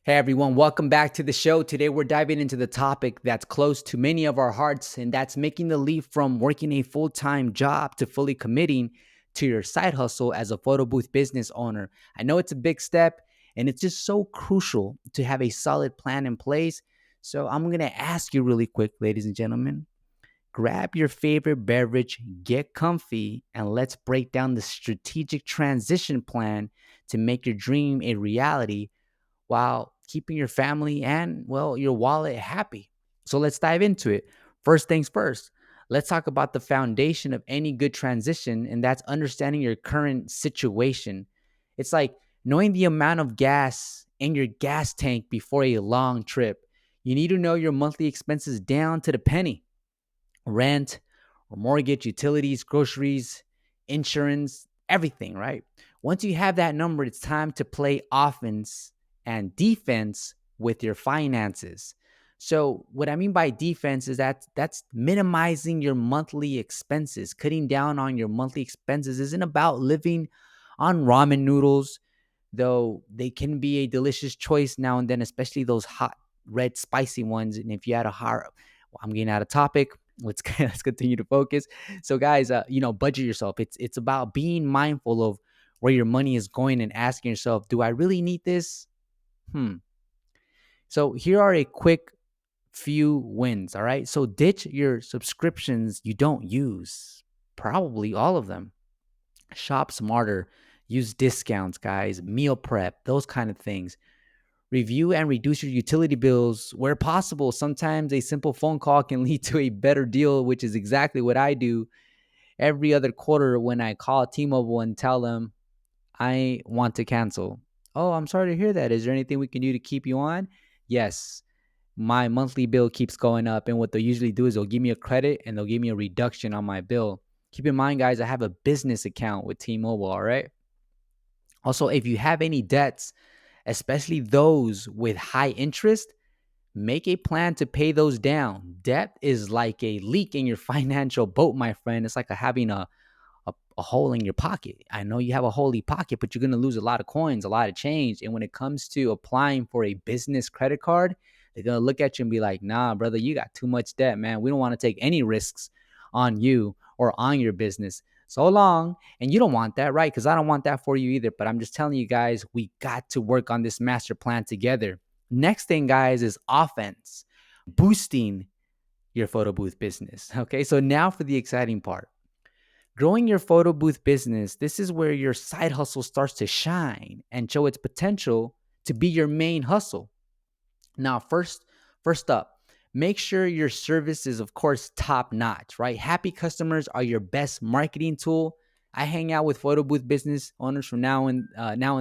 Hey everyone, welcome back to the show. Today we're diving into the topic that's close to many of our hearts, and that's making the leap from working a full time job to fully committing to your side hustle as a photo booth business owner. I know it's a big step, and it's just so crucial to have a solid plan in place. So I'm going to ask you really quick, ladies and gentlemen, grab your favorite beverage, get comfy, and let's break down the strategic transition plan to make your dream a reality while keeping your family and, well, your wallet happy. So let's dive into it. First things first, let's talk about the foundation of any good transition, and that's understanding your current situation. It's like knowing the amount of gas in your gas tank before a long trip. You need to know your monthly expenses down to the penny: rent or mortgage, utilities, groceries, insurance, everything, right? Once you have that number, it's time to play offense and defense with your finances. So, what I mean by defense is that's minimizing your monthly expenses. Cutting down on your monthly expenses isn't about living on ramen noodles, though they can be a delicious choice now and then, especially those hot red spicy ones. And if you had a hard, well, I'm getting out of topic. Let's continue to focus. So, guys, budget yourself. It's about being mindful of where your money is going and asking yourself, do I really need this? Hmm. So here are a quick few wins. All right. So ditch your subscriptions you don't use. Probably all of them. Shop smarter. Use discounts, guys. Meal prep, those kind of things. Review and reduce your utility bills where possible. Sometimes a simple phone call can lead to a better deal, which is exactly what I do every other quarter when I call T-Mobile and tell them I want to cancel. Oh, I'm sorry to hear that. Is there anything we can do to keep you on? Yes. My monthly bill keeps going up. And what they'll usually do is they'll give me a credit and they'll give me a reduction on my bill. Keep in mind, guys, I have a business account with T Mobile. All right. Also, if you have any debts, especially those with high interest, make a plan to pay those down. Debt is like a leak in your financial boat, my friend. It's like having a hole in your pocket. I know you have a holy pocket, but you're going to lose a lot of coins, a lot of change. And when it comes to applying for a business credit card, they're going to look at you and be like, nah, brother, you got too much debt, man. We don't want to take any risks on you or on your business. So long. And you don't want that, right? Because I don't want that for you either. But I'm just telling you guys, we got to work on this master plan together. Next thing, guys, is offense, boosting your photo booth business. Okay. So now for the exciting part. Growing your photo booth business, this is where your side hustle starts to shine and show its potential to be your main hustle. Now, first up, make sure your service is, of course, top notch, right? Happy customers are your best marketing tool. I hang out with photo booth business owners from now and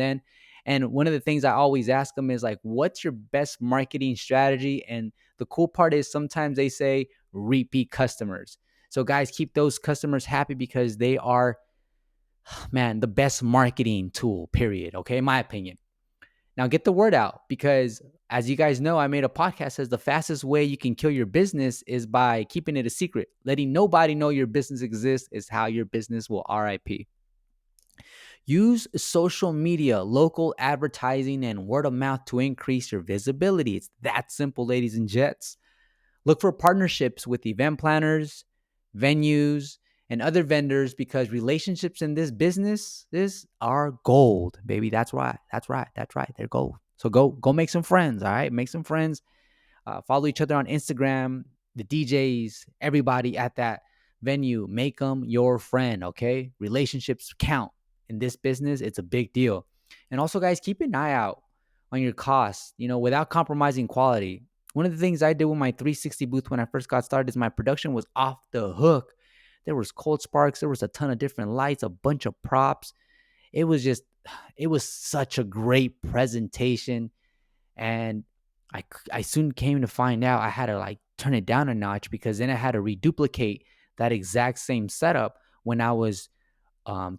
then, and one of the things I always ask them is like, "What's your best marketing strategy?" And the cool part is sometimes they say repeat customers. So, guys, keep those customers happy because they are, man, the best marketing tool. Period. Okay, in my opinion. Now get the word out because as you guys know, I made a podcast that says the fastest way you can kill your business is by keeping it a secret. Letting nobody know your business exists is how your business will RIP. Use social media, local advertising, and word of mouth to increase your visibility. It's that simple, ladies and gents. Look for partnerships with event planners, venues, and other vendors because relationships in this business are gold, baby. That's right. That's right. That's right. They're gold. So go make some friends. All right, make some friends. Follow each other on Instagram. The DJs, everybody at that venue, make them your friend. Okay, relationships count in this business. It's a big deal. And also, guys, keep an eye out on your costs. Without compromising quality. One of the things I did with my 360 booth when I first got started is my production was off the hook. There was cold sparks. There was a ton of different lights, a bunch of props. It was just, it was such a great presentation. And I soon came to find out I had to like turn it down a notch because then I had to reduplicate that exact same setup when I was um,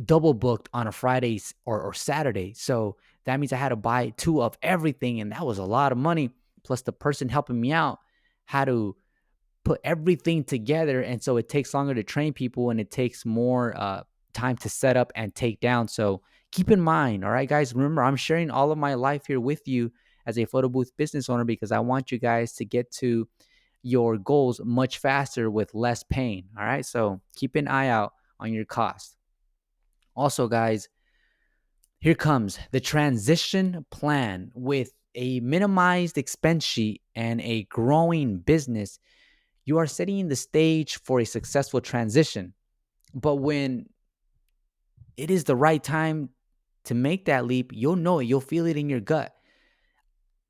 double booked on a Friday or Saturday. So that means I had to buy two of everything. And that was a lot of money. Plus the person helping me out had to put everything together. And so it takes longer to train people and it takes more time to set up and take down. So Keep in mind, all right, guys, remember, I'm sharing all of my life here with you as a photo booth business owner because I want you guys to get to your goals much faster with less pain. All right. So keep an eye out on your cost. Also, guys, here comes the transition plan. With a minimized expense sheet and a growing business, you are setting the stage for a successful transition. But when it is the right time to make that leap, you'll know it. You'll feel it in your gut.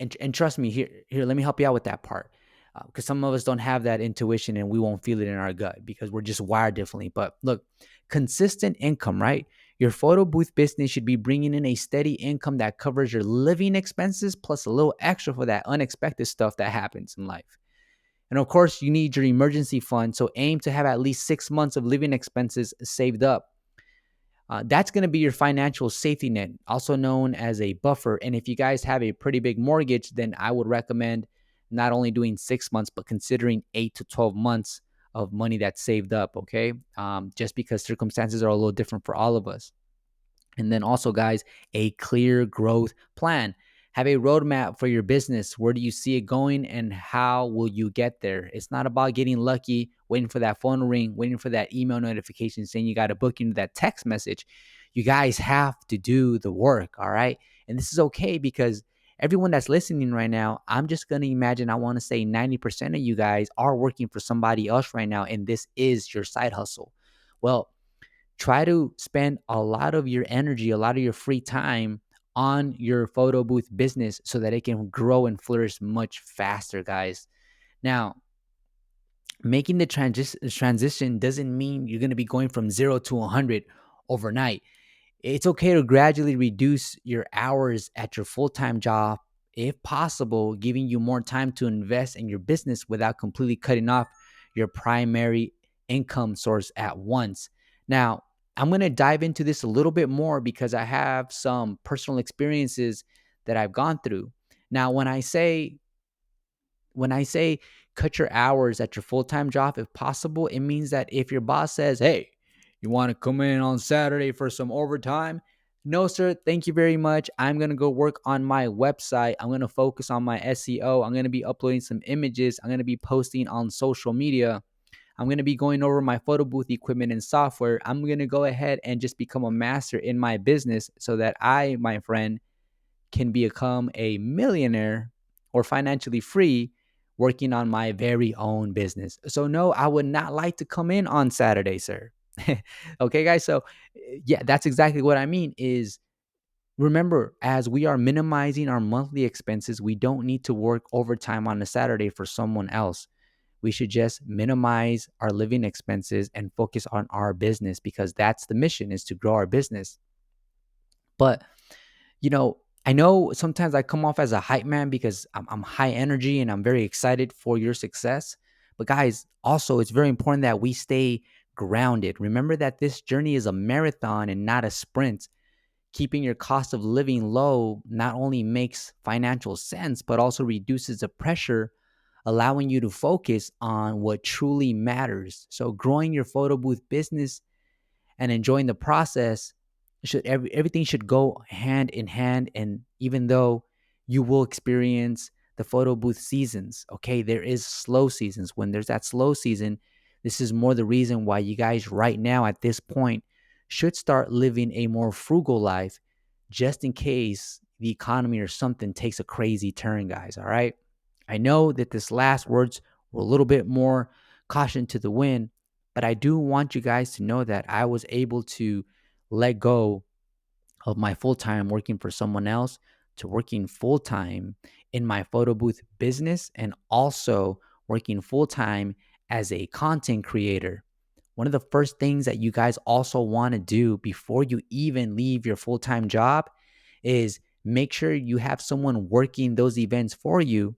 And trust me, here, let me help you out with that part. Because some of us don't have that intuition and we won't feel it in our gut because we're just wired differently. But look, consistent income, right? Your photo booth business should be bringing in a steady income that covers your living expenses plus a little extra for that unexpected stuff that happens in life. And of course, you need your emergency fund. So aim to have at least 6 months of living expenses saved up. That's going to be your financial safety net, also known as a buffer. And if you guys have a pretty big mortgage, then I would recommend not only doing 6 months, but considering 8 to 12 months of money that's saved up. Okay. Just because circumstances are a little different for all of us. And then also, guys, a clear growth plan. Have a roadmap for your business. Where do you see it going and how will you get there? It's not about getting lucky, waiting for that phone to ring, waiting for that email notification saying you got to book into that text message. You guys have to do the work. All right. And this is okay because everyone that's listening right now, I'm just going to imagine, I want to say 90% of you guys are working for somebody else right now. And this is your side hustle. Well, try to spend a lot of your energy, a lot of your free time on your photo booth business so that it can grow and flourish much faster, guys. Now, making the transition doesn't mean you're going to be going from 0 to 100 overnight. It's okay to gradually reduce your hours at your full-time job, if possible, giving you more time to invest in your business without completely cutting off your primary income source at once. Now, I'm going to dive into this a little bit more because I have some personal experiences that I've gone through. Now, when I say cut your hours at your full-time job if possible, it means that if your boss says, "Hey, you want to come in on Saturday for some overtime?" No, sir. Thank you very much. I'm going to go work on my website. I'm going to focus on my SEO. I'm going to be uploading some images. I'm going to be posting on social media. I'm going to be going over my photo booth equipment and software. I'm going to go ahead and just become a master in my business so that I, my friend, can become a millionaire or financially free working on my very own business. So, no, I would not like to come in on Saturday, sir. Okay, guys. So, yeah, that's exactly what I mean is remember, as we are minimizing our monthly expenses, we don't need to work overtime on a Saturday for someone else. We should just minimize our living expenses and focus on our business because that's the mission, is to grow our business. But I know sometimes I come off as a hype man because I'm high energy and I'm very excited for your success. But guys, also, it's very important that we stay grounded. Remember that this journey is a marathon and not a sprint. Keeping your cost of living low not only makes financial sense, but also reduces the pressure, allowing you to focus on what truly matters. So, growing your photo booth business and enjoying the process, everything should go hand in hand. And even though you will experience the photo booth seasons, okay, there is slow seasons. When there's that slow season, this is more the reason why you guys right now at this point should start living a more frugal life, just in case the economy or something takes a crazy turn, guys. All right, I know that this last words were a little bit more caution to the wind, but I do want you guys to know that I was able to let go of my full time working for someone else to working full time in my photo booth business and also working full time as a content creator. One of the first things that you guys also want to do before you even leave your full time job is make sure you have someone working those events for you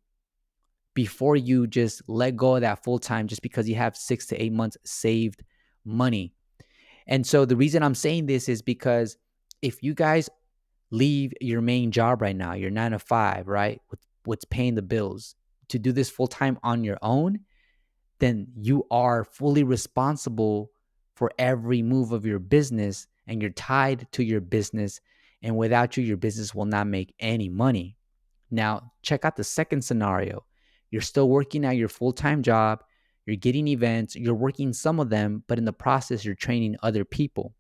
before you just let go of that full time just because you have 6 to 8 months saved money. And so the reason I'm saying this is because if you guys leave your main job right now, your 9 to 5, right? What's paying the bills to do this full time on your own, then you are fully responsible for every move of your business and you're tied to your business And without you, your business will not make any money. Now, check out the second scenario. You're still working at your full time job, you're getting events, you're working some of them, but in the process, you're training other people.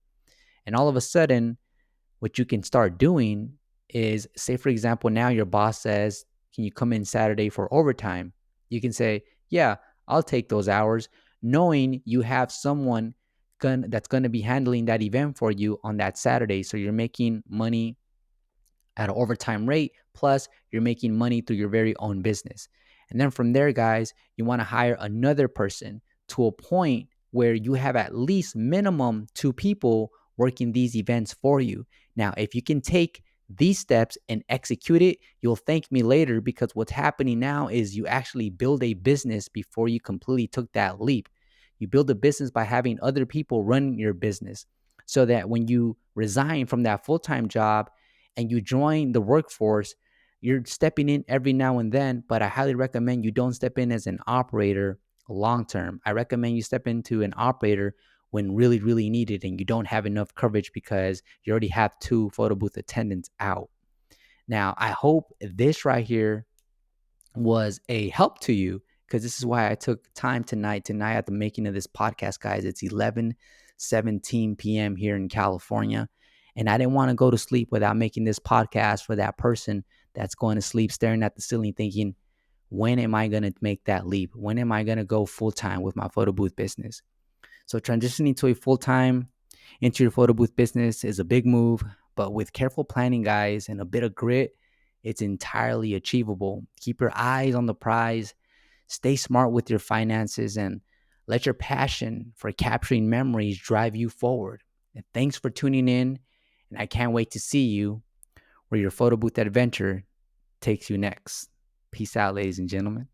And all of a sudden, what you can start doing is, say, for example, now your boss says, can you come in Saturday for overtime? You can say, yeah, I'll take those hours, knowing you have someone that's going to be handling that event for you on that Saturday. So you're making money at an overtime rate, plus you're making money through your very own business. And then from there, guys, you want to hire another person to a point where you have at least minimum two people working these events for you. Now, if you can take these steps and execute it, you'll thank me later, because what's happening now is you actually build a business before you completely took that leap. You build a business by having other people run your business, so that when you resign from that full-time job and you join the workforce, you're stepping in every now and then, but I highly recommend you don't step in as an operator long term. I recommend you step into an operator when really, really needed and you don't have enough coverage because you already have two photo booth attendants out. Now, I hope this right here was a help to you, because this is why I took time tonight at the making of this podcast, guys. It's 11:17 p.m. here in California, and I didn't want to go to sleep without making this podcast for that person that's going to sleep staring at the ceiling thinking, when am I going to make that leap? When am I going to go full time with my photo booth business? So transitioning to a full time into your photo booth business is a big move, but with careful planning, guys, and a bit of grit, it's entirely achievable. Keep your eyes on the prize, stay smart with your finances, and let your passion for capturing memories drive you forward. And thanks for tuning in, and I can't wait to see you where your photo booth adventure takes you next. Peace out, ladies and gentlemen.